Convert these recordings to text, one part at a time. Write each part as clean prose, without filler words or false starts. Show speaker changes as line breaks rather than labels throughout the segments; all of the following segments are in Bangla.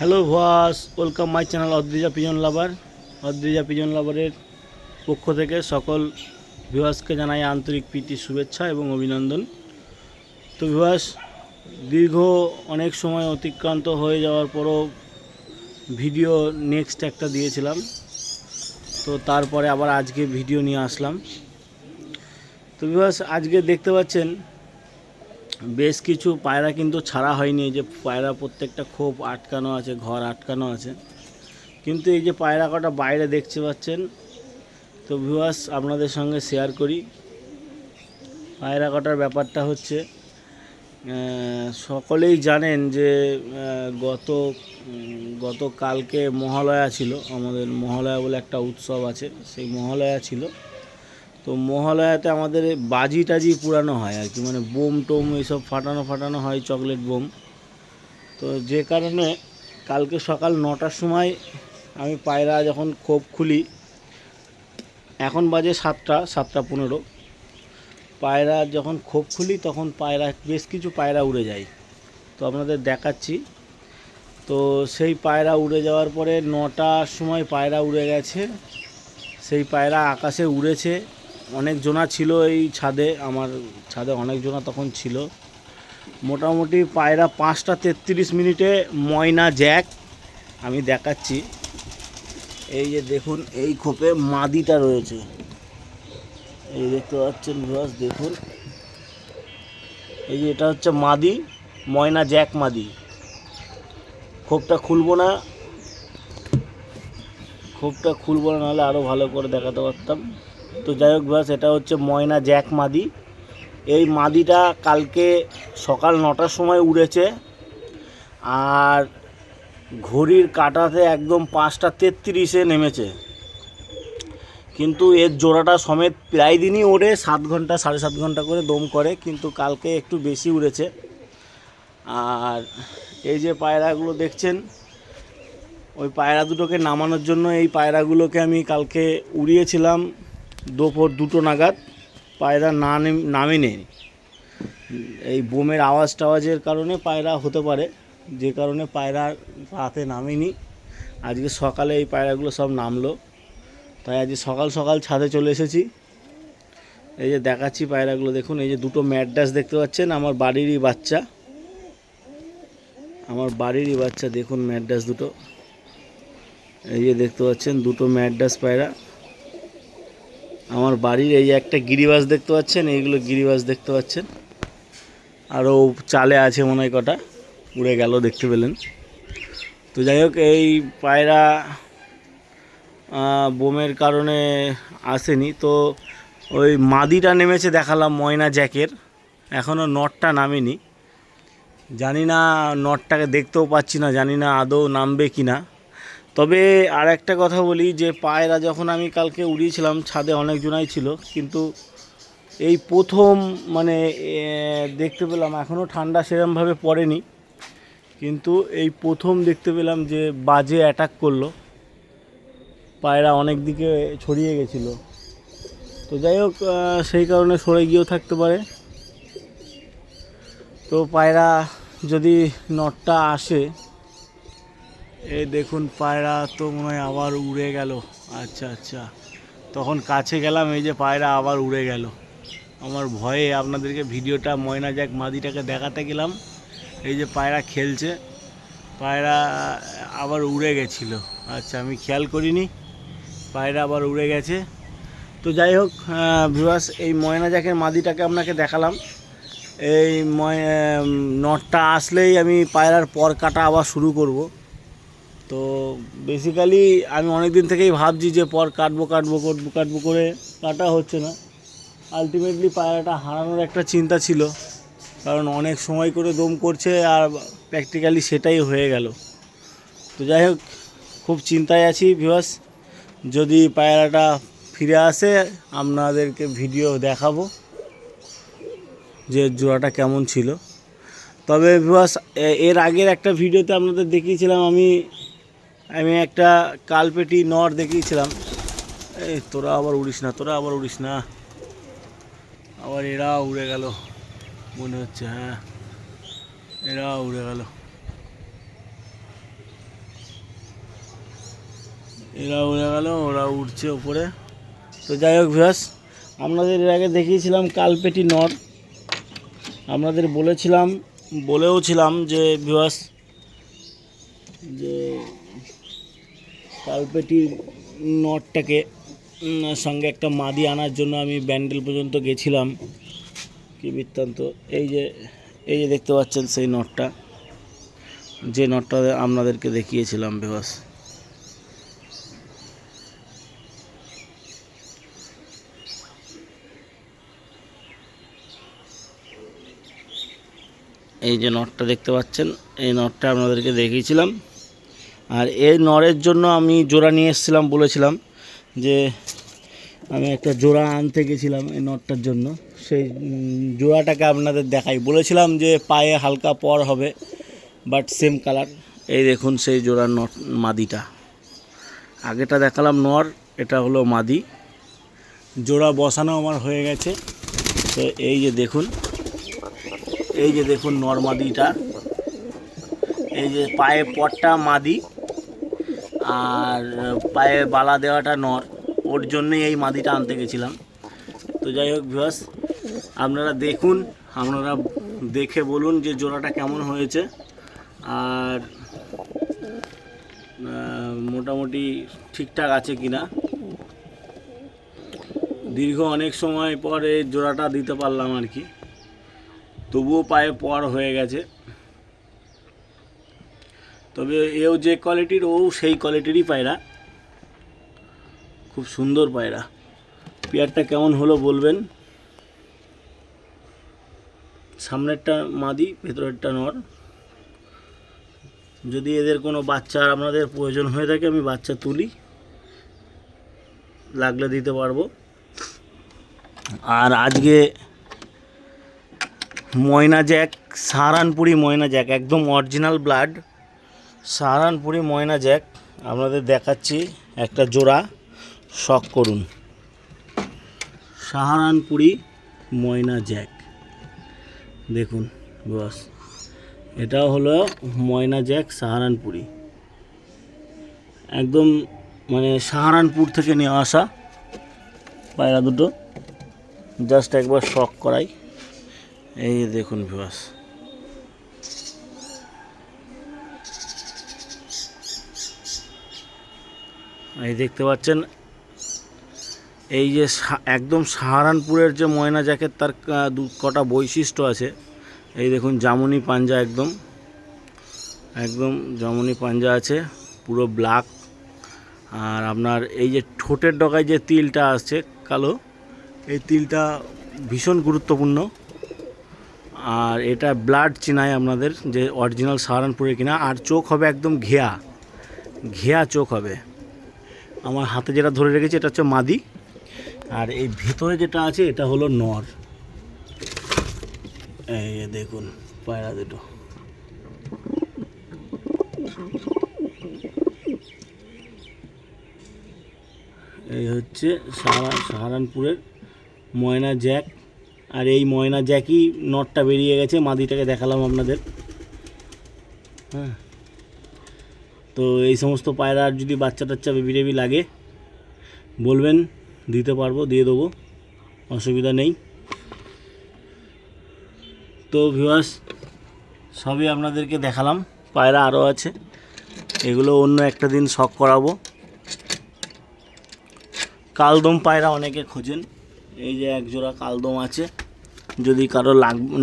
হ্যালো ভাস, welcome my channel Adrija pigeon lover. Adrija pigeon লাভারের পক্ষ থেকে সকল ভিউয়ার্সকে জানাই আন্তরিক প্রীতি, শুভেচ্ছা এবং অভিনন্দন। তো ভিউয়ার্স, দীর্ঘ অনেক সময় অতিক্রান্ত হয়ে যাওয়ার পরও ভিডিও নেক্সট একটা দিয়েছিলাম, তো তারপরে আবার আজকে ভিডিও নিয়ে আসলাম। তো ভিউয়ার্স, আজকে দেখতে পাচ্ছেন বেশ কিছু পায়রা কিন্তু ছাড়া হয়নি। এই যে পায়রা প্রত্যেকটা খোপ আটকানো আছে, ঘর আটকানো আছে, কিন্তু এই যে পায়রা কটা বাইরে দেখতে পাচ্ছেন। তো ভিউয়ার্স, আপনাদের সঙ্গে শেয়ার করি পায়রা কটার ব্যাপারটা। হচ্ছে সকলেই জানেন যে গতকালকে মহালয়া ছিল, আমাদের মহালয়া বলে একটা উৎসব আছে, সেই মহালয়া ছিল। তো মহালয়াতে আমাদের বাজি টাজি পুরানো হয় আর কি, মানে বোম টোম এইসব ফাটানো হয়, চকলেট বোম। তো যে কারণে কালকে সকাল 9টার সময় আমি পায়রা যখন খোপ খুলি, এখন বাজে 7টা 15, পায়রা যখন খোপ খুলি তখন পায়রা বেশ কিছু পায়রা উড়ে যায়। তো আপনাদের দেখাচ্ছি। তো সেই পায়রা উড়ে যাওয়ার পরে 9টার সময় পায়রা উড়ে গেছে। সেই পায়রা আকাশে উড়েছে, অনেক জনা ছিল এই ছাদে, আমার ছাদে অনেক জনা তখন ছিল। মোটামুটি পায়রা 5টা 33 মিনিটে ময়না জ্যাক আমি দেখাচ্ছি। এই যে দেখুন, এই খোপে মাদিটা রয়েছে, এই দেখতে পাচ্ছেন ভিউয়ার্স, দেখুন এই যে এটা হচ্ছে মাদি, ময়না জ্যাক মাদি। খোপটা খুলবো না, নাহলে আরও ভালো করে দেখাতে পারতাম। তো যাই হোক ভিউয়ার্স, এটা হচ্ছে ময়না জ্যাক মাদি। এই মাদিটা কালকে সকাল 9টার সময় উড়েছে, আর ঘড়ির কাঁটাতে একদম 5টা 33-এ নেমেছে। কিন্তু এর জোড়াটা সমেত প্রায় দিনই ওড়ে, 7 ঘন্টা 7.5 ঘন্টা করে দম করে, কিন্তু কালকে একটু বেশি উড়েছে। আর এই যে পায়রাগুলো দেখছেন, ওই পায়রা দুটোকে নামানোর জন্য এই পায়রাগুলোকে আমি কালকে উড়িয়েছিলাম দুপুর 2টো নাগাদ। পায়রা নামে নেই, এই বোমের আওয়াজের কারণে পায়রা হতে পারে, যে কারণে পায়রা রাতে নামেনি। আজকে সকালে এই পায়রাগুলো সব নামলো, তাই আজকে সকাল সকাল ছাদে চলে এসেছি। এই যে দেখাচ্ছি পায়রাগুলো, দেখুন এই যে 2টো ম্যাড্রাস দেখতে পাচ্ছেন, আমার বাড়িরই বাচ্চা, দেখুন ম্যাড্রাস দুটো, এই যে দেখতে পাচ্ছেন 2টো ম্যাড্রাস পায়রা আমার বাড়ির। এই যে একটা গিরিবাজ দেখতে পাচ্ছেন, এইগুলো গিরিবাজ দেখতে পাচ্ছেন। আরও চালে আছে মনে হয় কটা, উড়ে গেল দেখতে পেলেন। তো যাই হোক, এই পায়রা বোমের কারণে আসেনি। তো ওই মাদিটা নেমেছে দেখালাম ময়না জ্যাকের, এখনও নটটা নামেনি। জানি না, নটটাকে দেখতেও পাচ্ছি না, জানি না আদৌ নামবে কি না। তবে আর একটা কথা বলি, যে পায়রা যখন আমি কালকে উড়িয়েছিলাম ছাদে অনেকজনাই ছিল, কিন্তু এই প্রথম মানে দেখতে পেলাম, এখনও ঠান্ডা সেরকমভাবে পড়েনি, কিন্তু এই প্রথম দেখতে পেলাম যে বাজে অ্যাটাক করলো, পায়রা অনেক দিকে ছড়িয়ে গেছিলো। তো যাই হোক, সেই কারণে সরে গিয়েও থাকতে পারে। তো পায়রা যদি নটটা আসে, এই দেখুন পায়রা তো মনে হয় আবার উড়ে গেল। আচ্ছা, তখন কাছে গেলাম, এই যে পায়রা আবার উড়ে গেল। আমার ভয়ে আপনাদেরকে ভিডিওটা ময়না জ্যাক মাদিটাকে দেখাতে গেলাম, এই যে পায়রা খেলছে, পায়রা আবার উড়ে গেছিলো। আচ্ছা, আমি খেয়াল করিনি, পায়রা আবার উড়ে গেছে। তো যাই হোক ভিউয়ার্স, এই ময়না জ্যাকের মাদিটাকে আপনাকে দেখালাম। এই নটটা আসলেই আমি পায়রার পর কাটা আবার শুরু করব। তো বেসিক্যালি আমি অনেক দিন থেকেই ভাবছি যে পর কাটবো করে কাটা হচ্ছে না। আলটিমেটলি পায়রাটা হারানোর একটা চিন্তা ছিল, কারণ অনেক সময় করে দম করছে, আর প্র্যাকটিক্যালি সেটাই হয়ে গেল। তো যাই হোক, খুব চিন্তায় আছি ভিউয়ার্স, যদি পায়রাটা ফিরে আসে আপনাদেরকে ভিডিও দেখাবো যে জোড়াটা কেমন ছিল। তবে ভিউয়ার্স, এর আগের একটা ভিডিওতে আপনাদের দেখিয়েছিলাম, আমি একটা কালপেটি নর দেখিয়েছিলাম। এই তোরা আবার উড়িস না, আবার এরা উড়ে গেল মনে হচ্ছে। হ্যাঁ, এরা উড়ে গেল। এরা উড়ে গেল, ওরা উঠছে ওপরে। তো যাই হোক ভিউয়ার্স, আপনাদের এর আগে দেখিয়েছিলাম কালপেটি নর। আপনাদের বলেওছিলাম যে ভিউয়ার্স যে কালপেটি নটটাকে সঙ্গে একটা মাদি আনার জন্য আমি ব্যান্ডেল পর্যন্ত গেছিলাম। কি বৃত্তান্ত, এই যে দেখতে পাচ্ছেন সেই নটটা, যে নটটা আপনাদেরকে দেখিয়েছিলাম ভিউয়ার্স। এই যে নটটা দেখতে পাচ্ছেন, এই নটটা আপনাদেরকে দেখিয়েছিলাম। আর এই নরের জন্য আমি জোড়া নিয়ে এসেছিলাম, বলেছিলাম যে আমি একটা জোড়া আনতে গেছিলাম এই নটটার জন্য। সেই জোড়াটাকে আপনাদের দেখাই, বলেছিলাম যে পায়ে হালকা পর হবে বাট সেম কালার। এই দেখুন সেই জোড়ার নট মাদিটা, আগেটা দেখালাম নর, এটা হলো মাদি। জোড়া বসানো আমার হয়ে গেছে। তো এই যে দেখুন নর মাদিটা, এই যে পায়ে পরটা মাদি আর পায়ে বালা দেওয়াটা নর, ওর জন্যই এই মাদিটা আনতে গেছিলাম। তো যাই হোক ভিউয়ার্স, আপনারা দেখুন, আপনারা দেখে বলুন যে জোড়াটা কেমন হয়েছে। আর মোটামুটি ঠিকঠাক আছে কিনা। দীর্ঘ অনেক সময় পরে জোড়াটা দিতে পারলাম আর কি, তবুও পায়ে পর হয়ে গেছে। তবে এও যে কোয়ালিটির, ও সেই কোয়ালিটিরই পায়রা, খুব সুন্দর পায়রা। পেয়ারটা কেমন হলো বলবেন। সামনেরটা মাদি, ভেতরেরটা নর। যদি এদের কোনো বাচ্চা আপনাদের প্রয়োজন হয়ে থাকে, আমি বাচ্চা তুলি, লাগলে দিতে পারবো। আর আজকে ময়না জ্যাক, সাহারানপুরি ময়না জ্যাক, একদম অরিজিনাল ব্লাড সাহারানপুরি ময়না জ্যাক আপনাদের দেখাচ্ছি। একটা জোড়া শখ করুন, সাহারানপুরি ময়না জ্যাক দেখুন বস। এটাও হলো ময়না জ্যাক সাহারানপুরি, একদম মানে সাহারানপুর থেকে নিয়ে আসা পায়রা দুটো। জাস্ট একবার শখ করাই। এই দেখুন ভিউয়ার্স, এই দেখতে পাচ্ছেন, এই যে একদম সাহারানপুরের যে ময়না জ্যাকেট, তার কটা বৈশিষ্ট্য আছে। এই দেখুন জামুনি পাঞ্জা, একদম জামুনি পাঞ্জা আছে, পুরো ব্ল্যাক। আর আপনার এই যে ঠোঁটের ডগায় যে তিলটা আসছে কালো, এই তিলটা ভীষণ গুরুত্বপূর্ণ। আর এটা ব্লাড চিনায় আপনাদের যে অরিজিনাল সাহারানপুরের কিনা। আর চোখ হবে একদম ঘেয়া চোখ হবে। আমার হাতে যেটা ধরে রেখেছি এটা হচ্ছে মাদি, আর এই ভেতরে যেটা আছে এটা হলো নর। এই দেখুন পায়রা দুটো, এই হচ্ছে সাহারানপুরের ময়না জ্যাক। আর এই ময়না জ্যাকই নটটা বেরিয়ে গেছে, মাদিটাকে দেখালাম আপনাদের। হ্যাঁ, তো এই সমস্ত পায়রার যদি বাচ্চা টাচ্চা বেবি লাগে বলবেন, দিতে পারবো, দিয়ে দেবো, অসুবিধা নেই। তো ভিউয়ার্স, সবই আপনাদেরকে দেখালাম। পায়রা আরও আছে, এগুলো অন্য একটা দিন শখ করাবো। কালদম পায়রা অনেকে খোঁজেন, এই যে এক জোড়া কালদম আছে, যদি কারো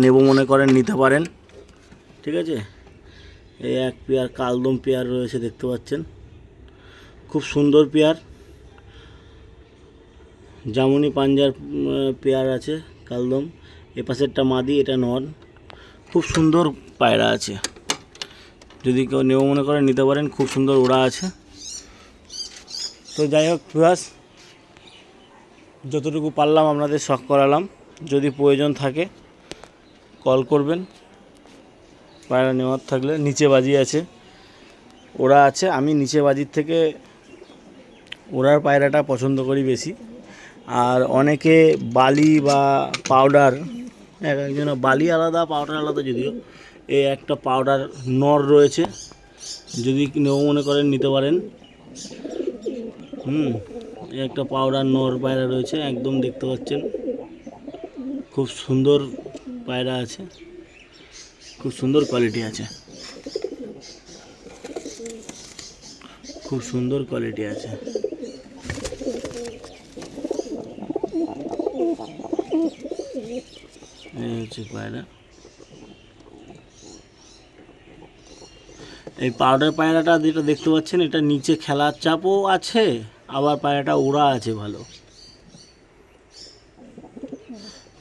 নেব মনে করেন নিতে পারেন, ঠিক আছে। এই এক পেয়ার কালদম পেয়ার রয়েছে, দেখতে পাচ্ছেন, খুব সুন্দর পেয়ার। জামুনি পাঞ্জার পেয়ার আছে কালদম, এ পাশেরটা মাদি, এটা নর। খুব সুন্দর পায়রা আছে, যদি কেউ নেব মনে করেন নিতে পারেন, খুব সুন্দর ওড়া আছে। তো যাই হোক ভিউয়ার্স, যতটুকু পারলাম আপনাদের শখ করালাম। যদি প্রয়োজন থাকে কল করবেন, পায়রা নেওয়ার থাকলে। নিচে বাজি আছে, ওড়া আছে। আমি নিচে বাজির থেকে ওড়ার পায়রাটা পছন্দ করি বেশি। আর অনেকে বালি বা পাউডার, একজনের বালি আলাদা, পাউডার আলাদা। যদিও এই একটা পাউডার নর রয়েছে, যদি নেব মনে করেন নিতে পারেন। এই একটা পাউডার নর পায়রা রয়েছে, একদম দেখতে পাচ্ছেন খুব সুন্দর পায়রা আছে, খুব সুন্দর কোয়ালিটি আছে, খুব সুন্দর কোয়ালিটি আছে। এই হচ্ছে পায়রা। এই পাউডার পায়রাটা যেটা দেখতে পাচ্ছেন, এটা নিচে খেলার চাপও আছে, আবার পায়রাটা ওড়া আছে ভালো।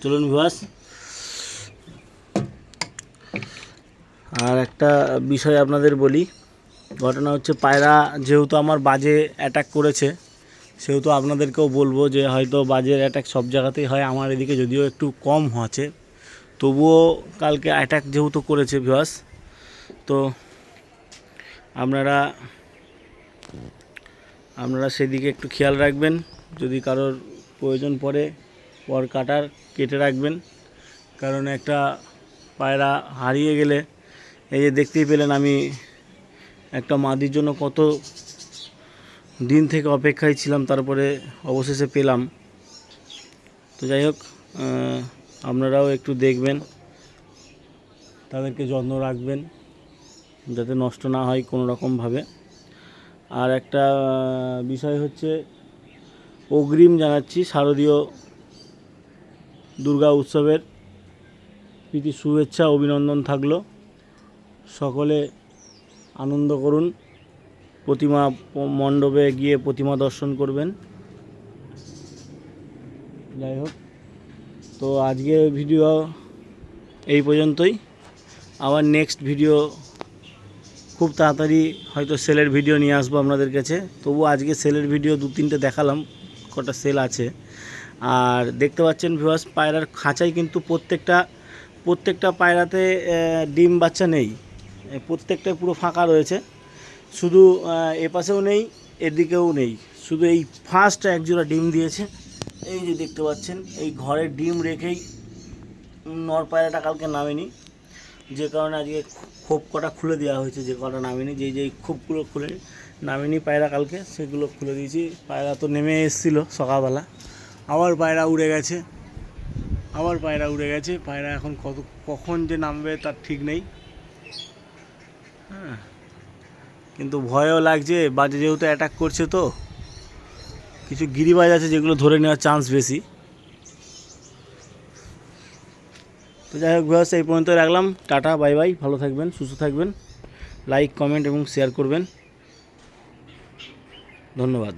চলুন ভিউয়ার্স, আর একটা বিষয় আপনাদের বলি। ঘটনা হচ্ছে, পায়রা যেহেতু আমার বাজে অ্যাটাক করেছে, সেহেতু আপনাদেরকেও বলবো যে হয়তো বাজের অ্যাটাক সব জায়গাতেই হয়, আমার এদিকে যদিও একটু কম হচ্ছে, তবুও কালকে অ্যাটাক যেহেতু করেছে ভিউয়ার্স, তো আপনারা সেদিকে একটু খেয়াল রাখবেন। যদি কারোর প্রয়োজন পড়ে পর কেটে রাখবেন, কারণ একটা পায়রা হারিয়ে গেলে, এই যে দেখতেই পেলেন আমি একটা মাদির জন্য কত দিন থেকে অপেক্ষায় ছিলাম, তারপরে অবশেষে পেলাম। তো যাই হোক, আপনারাও একটু দেখবেন, তাদেরকে যত্ন রাখবেন যাতে নষ্ট না হয় কোনো রকমভাবে। আর একটা বিষয় হচ্ছে, অগ্রিম জানাচ্ছি শারদীয় দুর্গা উৎসবের প্রীতি শুভেচ্ছা অভিনন্দন থাকলো। সকলে আনন্দ করুন, প্রতিমা মণ্ডপে গিয়ে প্রতিমা দর্শন করবেন। যাই হোক, তো আজকে ভিডিও এই পর্যন্তই। আবার নেক্সট ভিডিও খুব তাড়াতাড়ি হয়তো সেলের ভিডিও নিয়ে আসবো আপনাদের কাছে। তবু আজকে সেলের ভিডিও 2-3টে দেখালাম, কটা সেল আছে। আর দেখতে পাচ্ছেন ভিউয়ার্স, পায়রার খাঁচাই কিন্তু প্রত্যেকটা পায়রাতে ডিম বাচ্চা নেই, প্রত্যেকটা পুরো ফাঁকা রয়েছে। শুধু এপাশেও নেই, এদিকেও নেই, শুধু এই ফার্স্ট একজোড়া ডিম দিয়েছে। এই যে দেখতে পাচ্ছেন, এই ঘরের ডিম রেখেই নর পায়রাটা কালকে নামেনি, যে কারণে আজকে খোপ কটা খুলে দেওয়া হয়েছে। যে কটা নামেনি, যেই খোপগুলো খুলে নামেনি পায়রা কালকে, সেগুলো খুলে দিয়েছি। পায়রা তো নেমে এসেছিলো সকালবেলা, আবার পায়রা উড়ে গেছে, পায়রা এখন কখন যে নামবে তার ঠিক নেই। হ্যাঁ, কিন্তু ভয়ও লাগছে, বাজে যেহেতু অ্যাটাক করছে, তো কিছু গিরিবাজ আছে যেগুলো ধরে নেওয়ার চান্স বেশি। তো যাই হোক ভিউয়ার্স, এই পর্যন্ত রাখলাম। টাটা, বাই বাই, ভালো থাকবেন, সুস্থ থাকবেন, লাইক, কমেন্ট এবং শেয়ার করবেন। ধন্যবাদ।